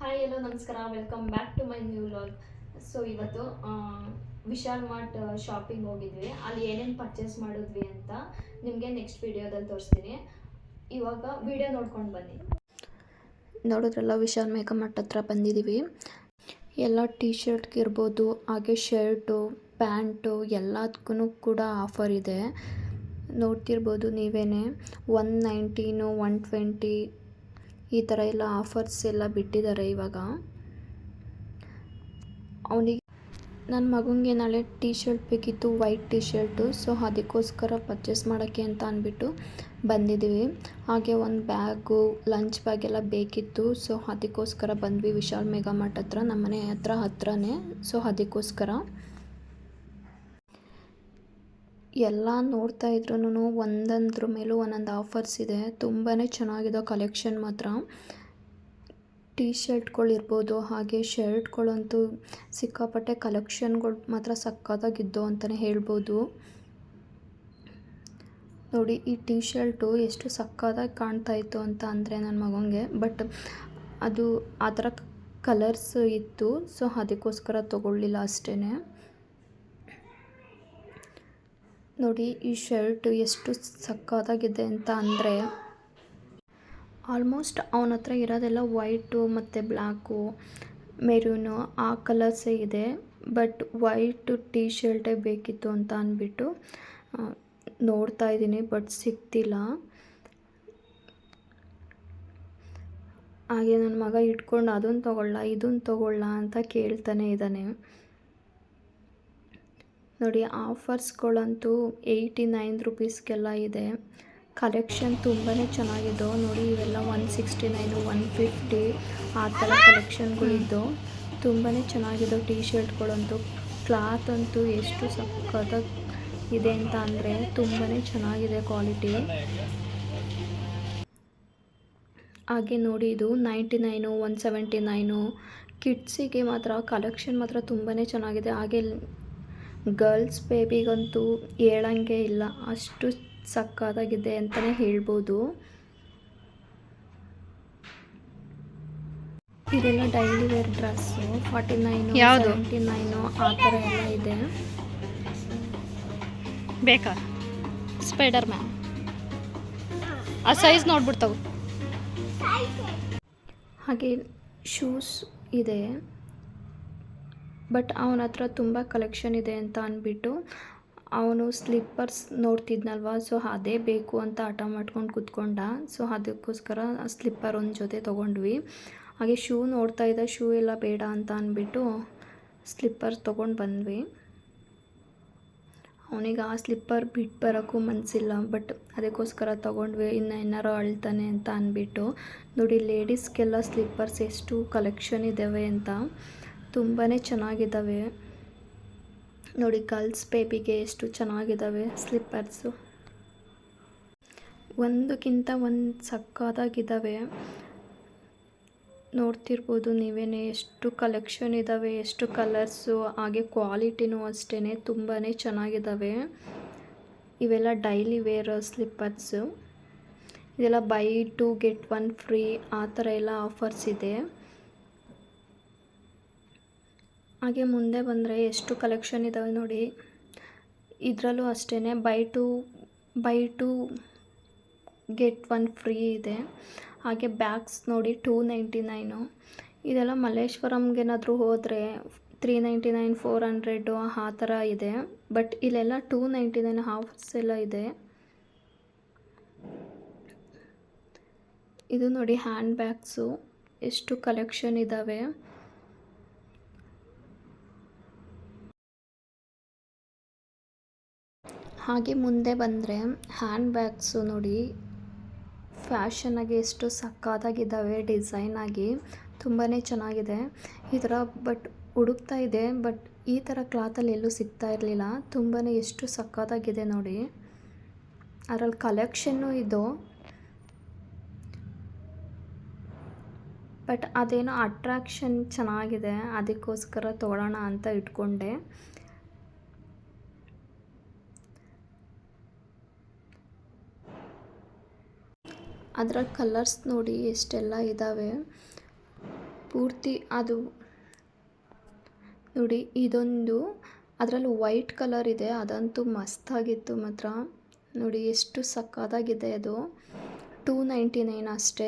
Hi hello ನಮಸ್ಕಾರ, welcome back to my new vlog. So ಇವತ್ತು Vishal mart shopping ಹೋಗಿದ್ವಿ. ಅಲ್ಲಿ ಏನೇನು ಪರ್ಚೇಸ್ ಮಾಡಿದ್ವಿ ಅಂತ ನಿಮಗೆ ನೆಕ್ಸ್ಟ್ ವಿಡಿಯೋದಲ್ಲಿ ತೋರಿಸ್ತೀನಿ. ಇವಾಗ ವಿಡಿಯೋ ನೋಡ್ಕೊಂಡು ಬನ್ನಿ. ನೋಡಿದ್ರಲ್ಲ, ವಿಶಾಲ್ ಮೇಘಾ ಮಾರ್ಟ್ ಹತ್ರ ಬಂದಿದ್ದೀವಿ. ಎಲ್ಲ ಟೀ ಶರ್ಟ್ಗೆ ಇರ್ಬೋದು, ಹಾಗೆ ಶರ್ಟು ಪ್ಯಾಂಟು ಎಲ್ಲದಕ್ಕೂ ಕೂಡ ಆಫರ್ ಇದೆ. ನೋಡ್ತಿರ್ಬೋದು ನೀವೇನೆ. 119, 120 ಈ ಥರ ಎಲ್ಲ ಆಫರ್ಸ್ ಎಲ್ಲ ಬಿಟ್ಟಿದ್ದಾರೆ ಇವಾಗ. ಅವನಿಗೆ ನನ್ನ ಮಗನಿಗೆ ನಾಳೆ ಟೀ ಶರ್ಟ್ ಬೇಕಿತ್ತು, ವೈಟ್ ಟೀ ಶರ್ಟು. ಸೊ ಅದಕ್ಕೋಸ್ಕರ ಪರ್ಚೇಸ್ ಮಾಡೋಕ್ಕೆ ಅಂತ ಅಂದ್ಬಿಟ್ಟು ಬಂದಿದ್ದೀವಿ. ಹಾಗೆ ಒಂದು ಬ್ಯಾಗು, ಲಂಚ್ ಬ್ಯಾಗ್ ಎಲ್ಲ ಬೇಕಿತ್ತು. ಸೊ ಅದಕ್ಕೋಸ್ಕರ ಬಂದ್ವಿ ವಿಶಾಲ್ ಮೇಘಾ ಮಾರ್ಟ್ ಹತ್ರ. ನಮ್ಮ ಮನೆ ಹತ್ರನೇ. ಸೊ ಅದಕ್ಕೋಸ್ಕರ ಎಲ್ಲ ನೋಡ್ತಾ ಇದ್ರೂ ಒಂದೊಂದ್ರ ಮೇಲೂ ಒಂದೊಂದು ಆಫರ್ಸ್ ಇದೆ. ತುಂಬಾ ಚೆನ್ನಾಗಿದೆ ಕಲೆಕ್ಷನ್ ಮಾತ್ರ. ಟೀ ಶರ್ಟ್ಗಳಿರ್ಬೋದು, ಹಾಗೆ ಶರ್ಟ್ಗಳಂತೂ ಸಿಕ್ಕಾಪಟ್ಟೆ ಕಲೆಕ್ಷನ್ಗಳು ಮಾತ್ರ ಸಕ್ಕತ್ತಾಗಿದ್ದು ಅಂತಲೇ ಹೇಳ್ಬೋದು. ನೋಡಿ, ಈ ಟೀ ಶರ್ಟು ಎಷ್ಟು ಸಕ್ಕತ್ತಾಗಿ ಕಾಣ್ತಾ ಇತ್ತು ಅಂತ ಅಂದರೆ ನನ್ನ ಮಗನಿಗೆ. ಬಟ್ ಅದು ಆ ಥರ ಕಲರ್ಸ್ ಇತ್ತು. ಸೊ ಅದಕ್ಕೋಸ್ಕರ ತೊಗೊಳ್ಳಿಲ್ಲ ಅಷ್ಟೇ. ನೋಡಿ, ಈ ಶರ್ಟ್ ಎಷ್ಟು ಸಕ್ಕತ್ತಾಗಿದೆ ಅಂತ ಅಂದರೆ, ಆಲ್ಮೋಸ್ಟ್ ಅವನ ಹತ್ರ ಇರೋದೆಲ್ಲ ವೈಟು ಮತ್ತು ಬ್ಲ್ಯಾಕು, ಮೆರೂನು ಆ ಕಲರ್ಸೇ ಇದೆ. ಬಟ್ ವೈಟ್ ಟೀ ಶರ್ಟೇ ಬೇಕಿತ್ತು ಅಂತ ಅಂದ್ಬಿಟ್ಟು ನೋಡ್ತಾ ಇದ್ದೀನಿ, ಬಟ್ ಸಿಗ್ತಿಲ್ಲ. ಹಾಗೆ ನನ್ನ ಮಗ ಇಟ್ಕೊಂಡು ಅದನ್ನು ತೊಗೊಳ್ಳ ಇದನ್ನು ತೊಗೊಳ್ಳ ಅಂತ ಕೇಳ್ತಾನೆ ಇದ್ದಾನೆ. ನೋಡಿ, ಆಫರ್ಸ್ಗಳಂತೂ 89 ರುಪೀಸ್ಗೆಲ್ಲ ಇದೆ. ಕಲೆಕ್ಷನ್ ತುಂಬಾ ಚೆನ್ನಾಗಿದ್ದು. ನೋಡಿ, ಇವೆಲ್ಲ 169, 150 ಆ ಥರ ಕಲೆಕ್ಷನ್ಗಳಿದ್ದು ತುಂಬಾ ಚೆನ್ನಾಗಿದ್ದು. ಟೀ ಶರ್ಟ್ಗಳಂತೂ ಕ್ಲಾತ್ ಅಂತೂ ಎಷ್ಟು ಸಕ್ಕತ್ತಾಗಿ ಇದೆ ಅಂತ ಅಂದರೆ ತುಂಬಾ ಚೆನ್ನಾಗಿದೆ ಕ್ವಾಲಿಟಿ. ಹಾಗೆ ನೋಡಿ, ಇದು 99, 179. ಕಿಡ್ಸಿಗೆ ಮಾತ್ರ ಕಲೆಕ್ಷನ್ ಮಾತ್ರ ತುಂಬಾ ಚೆನ್ನಾಗಿದೆ. ಹಾಗೆ ಗರ್ಲ್ಸ್ ಬೇಬಿಗಂತೂ ಹೇಳಂಗೆ ಇಲ್ಲ, ಅಷ್ಟು ಸಕ್ಕತ್ತಾಗಿದೆ ಅಂತಲೇ ಹೇಳ್ಬೋದು. ಇದೆಲ್ಲ ಡೈಲಿ ವೇರ್ ಡ್ರೆಸ್ಸು 49, 79 ಆ ಥರ ಎಲ್ಲ ಇದೆ. ಬೇಕಾ ಸ್ಪೈಡರ್ ಮ್ಯಾನ್ ಆ ಸೈಜ್ ನೋಡ್ಬಿಡ್ತಾವೆ. ಹಾಗೆ ಶೂಸ್ ಇದೆ. ಬಟ್ ಅವನ ಹತ್ರ ತುಂಬ ಕಲೆಕ್ಷನ್ ಇದೆ ಅಂತ ಅಂದ್ಬಿಟ್ಟು ಅವನು ಸ್ಲಿಪ್ಪರ್ಸ್ ನೋಡ್ತಿದ್ನಲ್ವ. ಸೊ ಅದೇ ಬೇಕು ಅಂತ ಹಠ ಮಾಡ್ಕೊಂಡು ಕೂತ್ಕೊಂಡ. ಸೊ ಅದಕ್ಕೋಸ್ಕರ ಸ್ಲಿಪ್ಪರ್ ಒಂದು ಜೊತೆ ತೊಗೊಂಡ್ವಿ. ಹಾಗೆ ಶೂ ನೋಡ್ತಾ ಇದ್ದ, ಶೂ ಎಲ್ಲ ಬೇಡ ಅಂತ ಅಂದ್ಬಿಟ್ಟು ಸ್ಲಿಪ್ಪರ್ ತೊಗೊಂಡು ಬಂದ್ವಿ. ಅವನಿಗೆ ಆ ಸ್ಲಿಪ್ಪರ್ ಬಿಟ್ಟು ಬರೋಕ್ಕೂ ಮನಸ್ಸಿಲ್ಲ. ಬಟ್ ಅದಕ್ಕೋಸ್ಕರ ತೊಗೊಂಡ್ವಿ, ಏನಾರು ಅಳ್ತಾನೆ ಅಂತ ಅಂದ್ಬಿಟ್ಟು. ನೋಡಿ, ಲೇಡೀಸ್ಗೆಲ್ಲ ಸ್ಲಿಪ್ಪರ್ಸ್ ಎಷ್ಟು ಕಲೆಕ್ಷನ್ ಇದ್ದಾವೆ ಅಂತ, ತುಂಬಾ ಚೆನ್ನಾಗಿದ್ದಾವೆ. ನೋಡಿ, ಗರ್ಲ್ಸ್ ಬೇಬಿಗೆ ಎಷ್ಟು ಚೆನ್ನಾಗಿದ್ದಾವೆ ಸ್ಲಿಪ್ಪರ್ಸು. ಒಂದಕ್ಕಿಂತ ಒಂದು ಸಕ್ಕತ್ತಾಗಿದ್ದಾವೆ. ನೋಡ್ತಿರ್ಬೋದು ನೀವೇನೆ, ಎಷ್ಟು ಕಲೆಕ್ಷನ್ ಇದ್ದಾವೆ, ಎಷ್ಟು ಕಲರ್ಸು, ಹಾಗೆ ಕ್ವಾಲಿಟಿನೂ ಅಷ್ಟೇ ತುಂಬಾ ಚೆನ್ನಾಗಿದ್ದಾವೆ. ಇವೆಲ್ಲ ಡೈಲಿ ವೇರ್ ಸ್ಲಿಪ್ಪರ್ಸು. ಇದೆಲ್ಲ ಬೈ 2 get 1 ಫ್ರೀ ಆ ಥರ ಎಲ್ಲ ಆಫರ್ಸ್ ಇದೆ. ಹಾಗೆ ಮುಂದೆ ಬಂದರೆ ಎಷ್ಟು ಕಲೆಕ್ಷನ್ ಇದ್ದಾವೆ ನೋಡಿ. ಇದರಲ್ಲೂ ಅಷ್ಟೇ ಬೈ ಟು get 1 ಫ್ರೀ ಇದೆ. ಹಾಗೆ ಬ್ಯಾಗ್ಸ್ ನೋಡಿ 299. ಇದೆಲ್ಲ ಮಲ್ಲೇಶ್ವರಂಗೇನಾದರೂ ಹೋದರೆ 399, 400 ಆ ಥರ ಇದೆ. ಬಟ್ ಇಲ್ಲೆಲ್ಲ 299 ಆಫರ್ಸ್ ಎಲ್ಲ ಇದೆ. ಇದು ನೋಡಿ, ಹ್ಯಾಂಡ್ ಬ್ಯಾಗ್ಸು ಎಷ್ಟು ಕಲೆಕ್ಷನ್ ಇದ್ದಾವೆ. ಹಾಗೆ ಮುಂದೆ ಬಂದರೆ ಹ್ಯಾಂಡ್ ಬ್ಯಾಗ್ಸು ನೋಡಿ, ಫ್ಯಾಷನಾಗಿ ಎಷ್ಟು ಸಕ್ಕತ್ತಾಗಿದ್ದಾವೆ, ಡಿಸೈನಾಗಿ ತುಂಬಾ ಚೆನ್ನಾಗಿದೆ. ಈ ಥರ ಬಟ್ ಹುಡುಕ್ತಾ ಇದೆ, ಬಟ್ ಈ ಥರ ಕ್ಲಾತಲ್ಲಿ ಎಲ್ಲೂ ಸಿಗ್ತಾ ಇರಲಿಲ್ಲ. ತುಂಬಾ ಎಷ್ಟು ಸಕ್ಕತ್ತಾಗಿದೆ ನೋಡಿ. ಅದರಲ್ಲಿ ಕಲೆಕ್ಷನ್ನು ಇದು, ಬಟ್ ಅದೇನೋ ಅಟ್ರಾಕ್ಷನ್ ಚೆನ್ನಾಗಿದೆ, ಅದಕ್ಕೋಸ್ಕರ ತೊಗೊಳ್ಳೋಣ ಅಂತ ಇಟ್ಕೊಂಡೆ. ಅದರ ಕಲರ್ಸ್ ನೋಡಿ ಎಷ್ಟೆಲ್ಲ ಇದ್ದಾವೆ. ಪೂರ್ತಿ ಅದು ನೋಡಿ, ಇದೊಂದು ಅದರಲ್ಲಿ ವೈಟ್ ಕಲರ್ ಇದೆ, ಅದಂತೂ ಮಸ್ತಾಗಿತ್ತು ಮಾತ್ರ. ನೋಡಿ ಎಷ್ಟು ಸಕ್ಕತ್ತಾಗಿದೆ ಅದು. 299 ಅಷ್ಟೇ.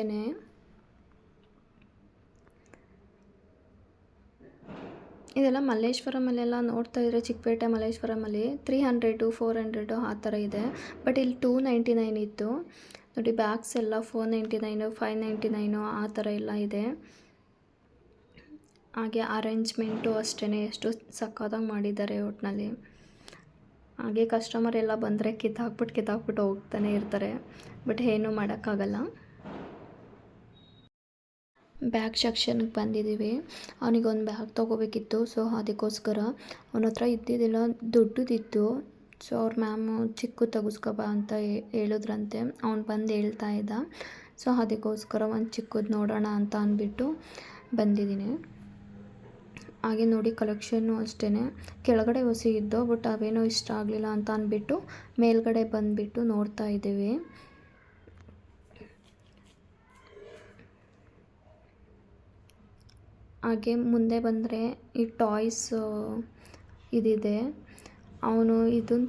ಇದೆಲ್ಲ ಮಲ್ಲೇಶ್ವರಮಲ್ಲೆಲ್ಲ ನೋಡ್ತಾ ಇದ್ರೆ, ಚಿಕ್ಕಪೇಟೆ ಮಲ್ಲೇಶ್ವರಮಲ್ಲಿ 300 400 ಆ ಥರ ಇದೆ. ಬಟ್ ಇಲ್ಲಿ 299 ಇತ್ತು ನೋಡಿ. ಬ್ಯಾಗ್ಸ್ ಎಲ್ಲ 499 599 ಆ ಥರ ಎಲ್ಲ ಇದೆ. ಹಾಗೆ ಅರೇಂಜ್ಮೆಂಟು ಅಷ್ಟೇ ಎಷ್ಟು ಸಕ್ಕತ್ತಾಗಿ ಮಾಡಿದ್ದಾರೆ ಒಟ್ಟಿನಲ್ಲಿ. ಹಾಗೆ ಕಸ್ಟಮರ್ ಎಲ್ಲ ಬಂದರೆ ಕಿತ್ತಾಕ್ಬಿಟ್ಟು ಹೋಗ್ತಾನೆ ಇರ್ತಾರೆ. ಬಟ್ ಏನೂ ಮಾಡೋಕ್ಕಾಗಲ್ಲ. ಬ್ಯಾಗ್ ಸೆಕ್ಷನ್ಗೆ ಬಂದಿದ್ದೀವಿ. ಅವನಿಗೊಂದು ಬ್ಯಾಗ್ ತೊಗೋಬೇಕಿತ್ತು. ಸೊ ಅದಕ್ಕೋಸ್ಕರ ಅವನ ಹತ್ರ ಇದ್ದಿದ್ದಿಲ್ಲ, ದೊಡ್ಡದಿತ್ತು. ಸೊ ಅವ್ರ ಮ್ಯಾಮು ಚಿಕ್ಕ ತೆಗೆಸ್ಕೊಬಾ ಅಂತ ಹೇಳಿದ್ರಂತೆ. ಅವ್ನು ಬಂದು ಹೇಳ್ತಾ ಇದ್ದ. ಸೊ ಅದಕ್ಕೋಸ್ಕರ ಒಂದು ಚಿಕ್ಕದು ನೋಡೋಣ ಅಂತ ಅಂದ್ಬಿಟ್ಟು ಬಂದಿದ್ದೀನಿ. ಹಾಗೆ ನೋಡಿ ಕಲೆಕ್ಷನ್ನು ಅಷ್ಟೇ. ಕೆಳಗಡೆ ಹೊಸಿ ಇದ್ದೋ, ಬಟ್ ಅವೇನೋ ಇಷ್ಟ ಆಗಲಿಲ್ಲ ಅಂತ ಅಂದ್ಬಿಟ್ಟು ಮೇಲ್ಗಡೆ ಬಂದುಬಿಟ್ಟು ನೋಡ್ತಾ ಇದ್ದೀವಿ. ಹಾಗೆ ಮುಂದೆ ಬಂದರೆ ಈ ಟಾಯ್ಸ್ ಇದಿದೆ. ಅವನು ಇದನ್ನು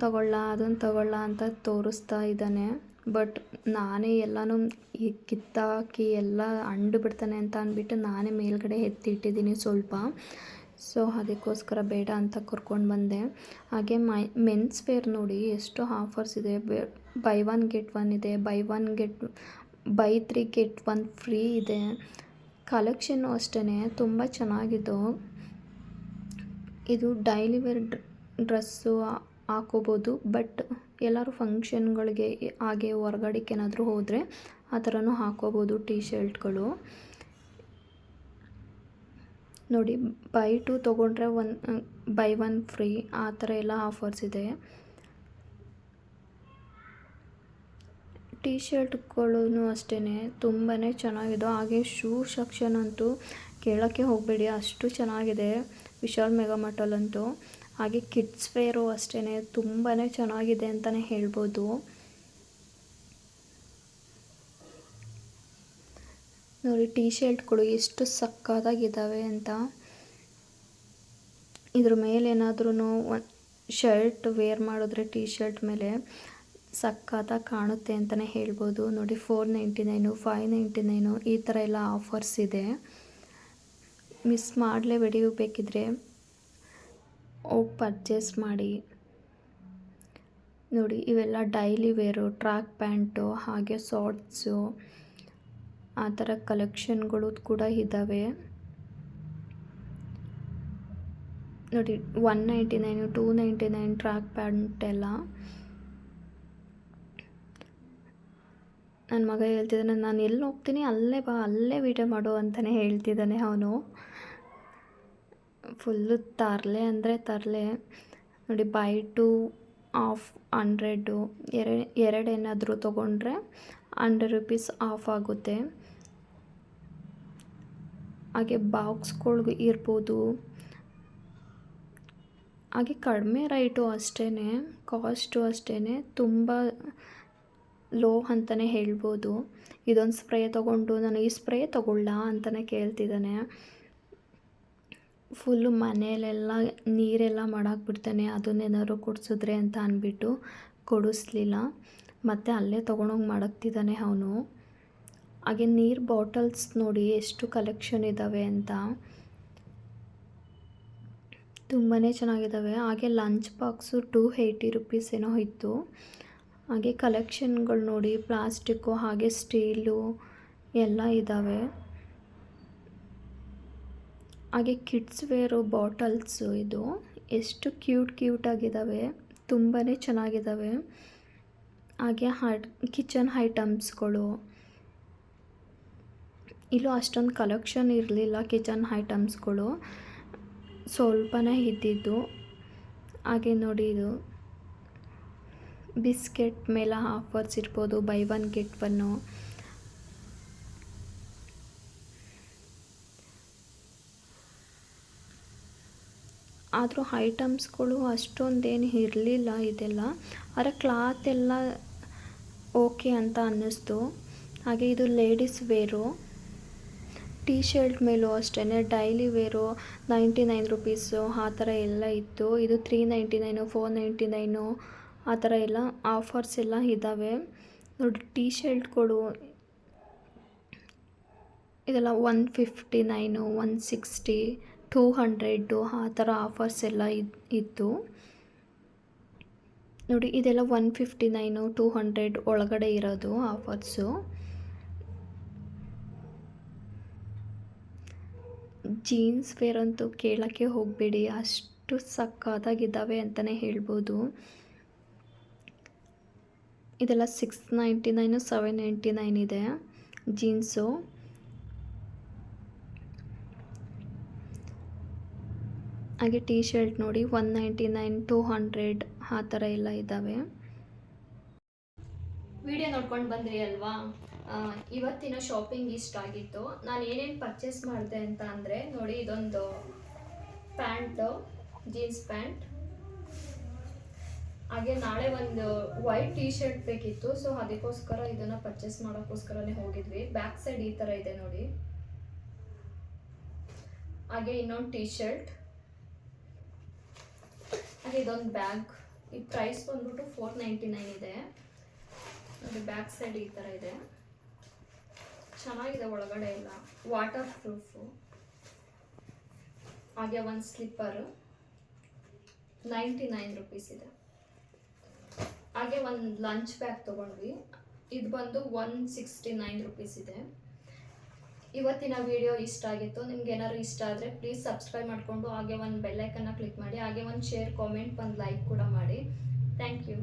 ಅದನ್ನು ತಗೊಳ್ಳ ಅಂತ ತೋರಿಸ್ತಾ ಇದ್ದಾನೆ. ಬಟ್ ನಾನೇ ಎಲ್ಲನೂ ಈ ಕಿತ್ತಾಕಿ ಎಲ್ಲ ಅಂಡು ಬಿಡ್ತಾನೆ ಅಂತ ಅಂದ್ಬಿಟ್ಟು ನಾನೇ ಮೇಲ್ಗಡೆ ಎತ್ತಿಟ್ಟಿದ್ದೀನಿ ಸ್ವಲ್ಪ. ಸೊ ಅದಕ್ಕೋಸ್ಕರ ಬೇಡ ಅಂತ ಕರ್ಕೊಂಡು ಬಂದೆ. ಹಾಗೆ ಮೆನ್ಸ್ ವೇರ್ ನೋಡಿ ಎಷ್ಟು ಆಫರ್ಸ್ ಇದೆ. ಬೈ 1 get 1 ಇದೆ, ಬೈ 3 get 1 ಫ್ರೀ ಇದೆ. ಕಲೆಕ್ಷನ್ನು ಅಷ್ಟೇ ತುಂಬ ಚೆನ್ನಾಗಿದ್ದು. ಇದು ಡೈಲಿ ವೇರ್ ಡ್ರೆಸ್ಸು ಹಾಕೋಬೋದು. ಬಟ್ ಎಲ್ಲರೂ ಫಂಕ್ಷನ್ಗಳಿಗೆ ಹಾಗೆ ಹೊರ್ಗಡೆಗೆ ಏನಾದರೂ ಹೋದರೆ ಆ ಥರನೂ ಹಾಕೋಬೋದು ಟೀ ಶರ್ಟ್ಗಳು. ನೋಡಿ ಬೈ 2 ತೊಗೊಂಡ್ರೆ ಬೈ 1 ಫ್ರೀ ಆ ಥರ ಎಲ್ಲ ಆಫರ್ಸ್ ಇದೆ. ಟೀ ಶರ್ಟ್ಗಳೂ ಅಷ್ಟೇ ತುಂಬಾ ಚೆನ್ನಾಗಿದೆ. ಹಾಗೆ ಶೂ ಸೆಕ್ಷನ್ ಅಂತೂ ಕೇಳೋಕ್ಕೆ ಹೋಗಬೇಡಿ, ಅಷ್ಟು ಚೆನ್ನಾಗಿದೆ ವಿಶಾಲ್ ಮೆಗಾ ಮಾರ್ಟಲ್ಲಂತೂ. ಹಾಗೆ ಕಿಡ್ಸ್ ವೇರು ಅಷ್ಟೇ ತುಂಬಾ ಚೆನ್ನಾಗಿದೆ ಅಂತಲೇ ಹೇಳ್ಬೋದು. ನೋಡಿ ಟೀ ಶರ್ಟ್ಗಳು ಎಷ್ಟು ಸಕ್ಕತ್ತಾಗಿದ್ದಾವೆ ಅಂತ. ಇದ್ರ ಮೇಲೆ ಏನಾದ್ರೂ ಶರ್ಟ್ ವೇರ್ ಮಾಡಿದ್ರೆ ಟೀ ಶರ್ಟ್ ಮೇಲೆ ಸಕ್ಕತ್ತಾಗಿ ಕಾಣುತ್ತೆ ಅಂತಲೇ ಹೇಳ್ಬೋದು. ನೋಡಿ 499 599 ಈ ಥರ ಎಲ್ಲ ಆಫರ್ಸ್ ಇದೆ. ಮಿಸ್ ಮಾಡಲೇಬೇಡಿ, ಬೇಕಿದ್ರೆ ಹೋಗಿ ಪರ್ಚೇಸ್ ಮಾಡಿ. ನೋಡಿ ಇವೆಲ್ಲ ಡೈಲಿ ವೇರು, ಟ್ರ್ಯಾಕ್ ಪ್ಯಾಂಟು, ಹಾಗೆ ಶಾರ್ಟ್ಸು ಆ ಥರ ಕಲೆಕ್ಷನ್ಗಳು ಕೂಡ ಇದ್ದಾವೆ. ನೋಡಿ 199 299 ಟ್ರ್ಯಾಕ್ ಪ್ಯಾಂಟ್ ಎಲ್ಲ. ನನ್ನ ಮಗ ಹೇಳ್ತಿದ್ದಾನೆ, ನಾನು ಎಲ್ಲಿ ಹೋಗ್ತೀನಿ ಅಲ್ಲೇ ಬಾ, ಅಲ್ಲೇ ವೀಡಿಯೋ ಮಾಡು ಅಂತಲೇ ಹೇಳ್ತಿದ್ದಾನೆ ಅವನು. ಫುಲ್ಲು ತರಲೆ ಅಂದರೆ ತರಲೆ. ನೋಡಿ ಬೈ 2 ಆಫ್ 100, ಎರಡು ಏನಾದರೂ ತೊಗೊಂಡ್ರೆ 100 ರೂಪೀಸ್ ಆಫ್ ಆಗುತ್ತೆ. ಹಾಗೆ ಬಾಕ್ಸ್ಗಳ್ಗೆ ಇರ್ಬೋದು. ಹಾಗೆ ಕಡಿಮೆ ರೈಟು ಅಷ್ಟೇ, ಕಾಸ್ಟು ಅಷ್ಟೇ ತುಂಬ ಲೋ ಅಂತಲೇ ಹೇಳ್ಬೋದು. ಇದೊಂದು ಸ್ಪ್ರೇ ತೊಗೊಂಡು ನಾನು ಈ ಸ್ಪ್ರೇ ತೊಗೊಳ್ಳ ಅಂತಲೇ ಕೇಳ್ತಿದ್ದಾನೆ. ಫುಲ್ಲು ಮನೆಯಲ್ಲೆಲ್ಲ ನೀರೆಲ್ಲ ಮಾಡಾಕ್ಬಿಡ್ತಾನೆ, ಅದನ್ನೇನಾದ್ರು ಕುಡಿಸಿದ್ರೆ ಅಂತ ಅಂದ್ಬಿಟ್ಟು ಕೊಡಿಸ್ಲಿಲ್ಲ. ಮತ್ತು ಅಲ್ಲೇ ತೊಗೊಂಡೋಗಿ ಮಾಡಾಕ್ತಿದ್ದಾನೆ ಅವನು. ಹಾಗೆ ನೀರು ಬಾಟಲ್ಸ್ ನೋಡಿ ಎಷ್ಟು ಕಲೆಕ್ಷನ್ ಇದ್ದಾವೆ ಅಂತ, ತುಂಬಾ ಚೆನ್ನಾಗಿದ್ದಾವೆ. ಹಾಗೆ ಲಂಚ್ ಬಾಕ್ಸು 280 ರೂಪೀಸ್ ಏನೋ ಇತ್ತು. ಹಾಗೆ ಕಲೆಕ್ಷನ್ಗಳು ನೋಡಿ ಪ್ಲಾಸ್ಟಿಕ್ಕು ಹಾಗೆ ಸ್ಟೀಲು ಎಲ್ಲ ಇದ್ದಾವೆ. ಹಾಗೆ ಕಿಡ್ಸ್ ವೇರು ಬಾಟಲ್ಸು ಇದು ಎಷ್ಟು ಕ್ಯೂಟಾಗಿದ್ದಾವೆ, ತುಂಬಾ ಚೆನ್ನಾಗಿದ್ದಾವೆ. ಹಾಗೆ ಕಿಚನ್ ಐಟಮ್ಸ್ಗಳು, ಇಲ್ಲೂ ಅಷ್ಟೊಂದು ಕಲೆಕ್ಷನ್ ಇರಲಿಲ್ಲ. ಕಿಚನ್ ಐಟಮ್ಸ್ಗಳು ಸ್ವಲ್ಪನೇ ಇದ್ದಿದ್ದು. ಹಾಗೆ ನೋಡಿ ಇದು ಬಿಸ್ಕೆಟ್ ಮೇಲೆ ಆಫರ್ಸ್ ಇರ್ಬೋದು, ಬೈ 1 get 1. ಆದರೂ ಐಟಮ್ಸ್ಗಳು ಅಷ್ಟೊಂದೇನು ಇರಲಿಲ್ಲ ಇದೆಲ್ಲ. ಆದರೆ ಕ್ಲಾತ್ ಎಲ್ಲ ಓಕೆ ಅಂತ ಅನ್ನಿಸ್ತು. ಹಾಗೆ ಇದು ಲೇಡೀಸ್ ವೇರು ಟೀ ಶರ್ಟ್ ಮೇಲೂ ಅಷ್ಟೇ ಡೈಲಿ ವೇರು 99 ರುಪೀಸು ಆ ಥರ ಎಲ್ಲ ಇತ್ತು. ಇದು 399 499 ಆ ಥರ ಎಲ್ಲ ಆಫರ್ಸ್ ಎಲ್ಲ ಇದ್ದಾವೆ ನೋಡಿ. ಟೀ ಶರ್ಟ್ಗಳು ಇದೆಲ್ಲ 159 160 200 ಆ ಥರ ಆಫರ್ಸ್ ಎಲ್ಲ ಇತ್ತು ನೋಡಿ. ಇದೆಲ್ಲ 159 200 ಒಳಗಡೆ ಇರೋದು ಆಫರ್ಸು. ಜೀನ್ಸ್ ವೇರ್ ಅಂತೂ ಕೇಳೋಕ್ಕೆ ಹೋಗಬೇಡಿ, ಅಷ್ಟು ಸಕ್ಕತ್ತಾಗಿದ್ದಾವೆ ಅಂತಲೇ ಹೇಳ್ಬೋದು. ಇದೆಲ್ಲ 699 799 ಇದೆ ಜೀನ್ಸು. ಹಾಗೆ ಟೀ ಶರ್ಟ್ ನೋಡಿ 199 200 ಆ ಥರ ಎಲ್ಲ ಇದ್ದಾವೆ. ವಿಡಿಯೋ ನೋಡ್ಕೊಂಡು ಬಂದ್ರಿ ಅಲ್ವಾ. ಇವತ್ತಿನ ಶಾಪಿಂಗ್ ಇಷ್ಟ ಆಗಿತ್ತು. ನಾನು ಏನೇನು ಪರ್ಚೇಸ್ ಮಾಡಿದೆ ಅಂತ ಅಂದರೆ ನೋಡಿ, ಇದೊಂದು ಪ್ಯಾಂಟು, ಜೀನ್ಸ್ ಪ್ಯಾಂಟ್. ಹಾಗೆ ನಾಳೆ ಒಂದು ವೈಟ್ ಟೀ ಶರ್ಟ್ ಬೇಕಿತ್ತು, ಸೊ ಅದಕ್ಕೋಸ್ಕರ ಇದನ್ನು ಪರ್ಚೇಸ್ ಮಾಡೋಕ್ಕೋಸ್ಕರನೇ ಹೋಗಿದ್ವಿ. ಬ್ಯಾಕ್ ಸೈಡ್ ಈ ಥರ ಇದೆ ನೋಡಿ. ಹಾಗೆ ಇನ್ನೊಂದು ಟೀ ಶರ್ಟ್, ಹಾಗೆ ಇದೊಂದು ಬ್ಯಾಗ್. ಈ ಪ್ರೈಸ್ ಬಂದ್ಬಿಟ್ಟು 499 ಇದೆ ನೋಡಿ. ಬ್ಯಾಕ್ ಸೈಡ್ ಈ ಥರ ಇದೆ, ಚೆನ್ನಾಗಿದೆ. ಒಳಗಡೆ ಎಲ್ಲ ವಾಟರ್ ಪ್ರೂಫು. ಹಾಗೆ ಒಂದು ಸ್ಲಿಪ್ಪರು 99 ರುಪೀಸ್ ಇದೆ. ಹಾಗೆ ಒಂದು ಲಂಚ್ ಬ್ಯಾಗ್ ತೊಗೊಂಡ್ವಿ, ಇದು ಬಂದು 169 ರುಪೀಸ್ ಇದೆ. ಇವತ್ತಿನ ವಿಡಿಯೋ ಇಷ್ಟ ಆಗಿತ್ತು. ನಿಮ್ಗೆ ಏನಾದ್ರು ಇಷ್ಟ ಆದರೆ ಪ್ಲೀಸ್ ಸಬ್ಸ್ಕ್ರೈಬ್ ಮಾಡಿಕೊಂಡು ಹಾಗೆ ಒಂದು ಬೆಲ್ಲೈಕನ್ನ ಕ್ಲಿಕ್ ಮಾಡಿ. ಹಾಗೆ ಒಂದು ಶೇರ್, ಕಾಮೆಂಟ್, ಒಂದು ಲೈಕ್ ಕೂಡ ಮಾಡಿ. Thank you.